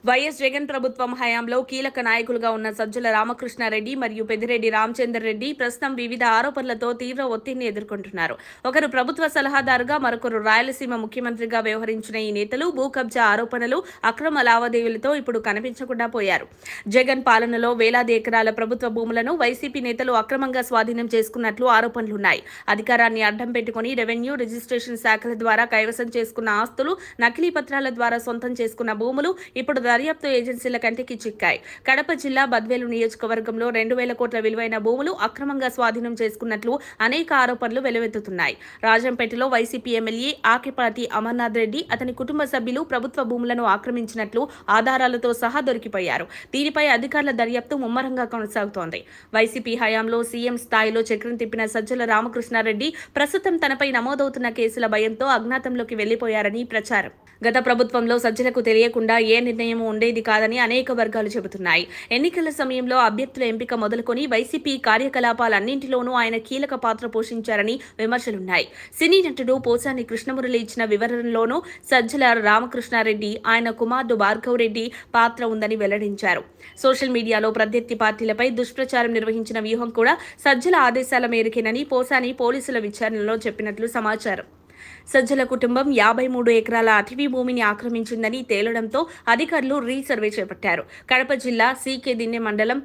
YS Jagan ప్రభుత్వం హయాంలో కీలక నాయకులుగా ఉన్న సజ్జల రామకృష్ణారెడ్డి మరియు పెద్దిరెడ్డి రామచందర్ రెడ్డి ప్రస్తుతం వివిధ ఆరోపణలతో తీవ్ర ఒత్తిడిని ఎదుర్కొంటున్నారు. ఒకరు ప్రభుత్వ సలహాదారుగా, మరొకరు రాయలసీమ ముఖ్యమంత్రిగా వ్యవహరించిన ఈ నేతలు భూ కబ్జా ఆరోపణలు, అక్రమ లావాదేవీలతో ఇప్పుడు కనిపించకుండా పోయారు. జగన్ పాలనలో వేలాది ఎకరాల ప్రభుత్వ భూములను వైసీపీ నేతలు అక్రమంగా స్వాధీనం చేసుకున్నట్లు ఆరోపణలున్నాయి. అధికారాన్ని అడ్డం పెట్టుకుని రెవెన్యూ, రిజిస్ట్రేషన్ శాఖల ద్వారా కైవసం చేసుకున్న ఆస్తులు, నకిలీ పత్రాల ద్వారా సొంతం చేసుకున్న భూములు ఇప్పుడు దర్యాప్తు ఏజెన్సీల కంటికి చిక్కాయి. కడప జిల్లా బద్వేలు నియోజకవర్గంలో 2,000 కోట్ల విలువైన భూములు అక్రమంగా స్వాధీనం చేసుకున్నట్లు అనేక ఆరోపణలు వెలువెత్తుతున్నాయి. రాజంపేటలో వైసీపీ ఎమ్మెల్యే ఆకిపాటి అమర్నాథ్ రెడ్డి, అతని కుటుంబ సభ్యులు ప్రభుత్వ భూములను ఆక్రమించినట్లు ఆధారాలతో సహా దొరికిపోయారు. దీనిపై అధికారుల దర్యాప్తు ముమ్మరంగా కొనసాగుతోంది. వైసీపీ హయాంలో సీఎం స్థాయిలో చక్రం తిప్పిన సజ్జల రామకృష్ణారెడ్డి ప్రస్తుతం తనపై నమోదవుతున్న కేసుల భయంతో అజ్ఞాతంలోకి వెళ్లిపోయారని ప్రచారం. గత ప్రభుత్వంలో సజ్జలకు తెలియకుండా ఏ నిర్ణయం ఉండేది కాదని అనేక వర్గాలు చెబుతున్నాయి. ఎన్నికల సమయంలో అభ్యర్థుల ఎంపిక మొదలుకొని వైసీపీ కార్యకలాపాలన్నింటిలోనూ ఆయన కీలక పాత్ర పోషించారని విమర్శలున్నాయి. సినీ నటుడు పోసాని కృష్ణమురళి ఇచ్చిన వివరణలోనూ సజ్జల రామకృష్ణారెడ్డి, ఆయన కుమారుడు భార్గవ్ రెడ్డి పాత్ర ఉందని వెల్లడించారు. సోషల్ మీడియాలో ప్రత్యర్థి పార్టీలపై దుష్ప్రచారం నిర్వహించిన వ్యూహం కూడా సజ్జల ఆదేశాల మేరకేనని పోసాని పోలీసుల విచారణలో చెప్పినట్లు సమాచారం. సజ్జల కుటుంబం 53 ఎకరాల అటవీ భూమిని ఆక్రమించిందని తేలడంతో అధికారులు రీసర్వే చేపట్టారు. కడప జిల్లా సీకే మండలం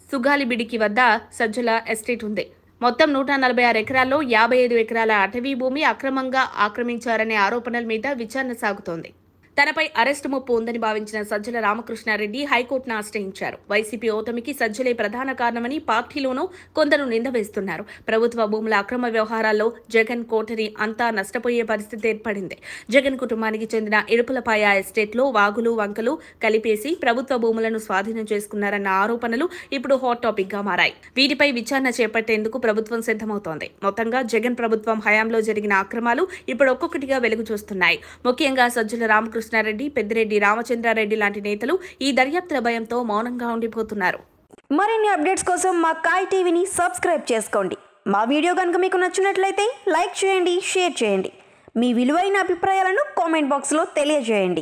సుగాలిబిడికి వద్ద సజ్జల ఎస్టేట్ ఉంది. మొత్తం 146 ఎకరాల్లో 55 ఎకరాల అటవీ భూమి అక్రమంగా ఆక్రమించారనే ఆరోపణల మీద విచారణ సాగుతోంది. తనపై అరెస్టు ముప్పు ఉందని భావించిన సజ్జల రామకృష్ణారెడ్డి హైకోర్టును ఆశ్రయించారు. వైసీపీ ఓటమికి సజ్జలే ప్రధాన కారణమని పార్టీలోనూ కొందరు నిందవేస్తున్నారు. ప్రభుత్వ భూముల అక్రమ వ్యవహారాల్లో జగన్ కోటరి అంతా నష్టపోయే పరిస్థితి ఏర్పడింది. జగన్ కుటుంబానికి చెందిన ఇడుపులపాయ ఎస్టేట్లో వాగులు, వంకలు కలిపేసి ప్రభుత్వ భూములను స్వాధీనం చేసుకున్నారన్న ఆరోపణలు ఇప్పుడు హాట్ టాపిక్ గా మారాయి. వీటిపై విచారణ చేపట్టేందుకు ప్రభుత్వం సిద్ధమవుతోంది. మొత్తంగా జగన్ ప్రభుత్వం హయాంలో జరిగిన అక్రమాలు ఇప్పుడు ఒక్కొక్కటిగా వెలుగు చూస్తున్నాయి. ముఖ్యంగా సజ్జల రామకృష్ణారెడ్డి, పెద్దిరెడ్డి రామచంద్రారెడ్డి లాంటి నేతలు ఈ దర్యాప్తుల భయంతో మౌనంగా ఉండిపోతున్నారు. మరిన్ని అప్డేట్స్ కోసం మా కాయ్ టీవీని సబ్స్క్రైబ్ చేసుకోండి. మా వీడియో కనుక మీకు నచ్చినట్లయితే లైక్ చేయండి, షేర్ చేయండి. మీ విలువైన అభిప్రాయాలను కామెంట్ బాక్స్లో తెలియజేయండి.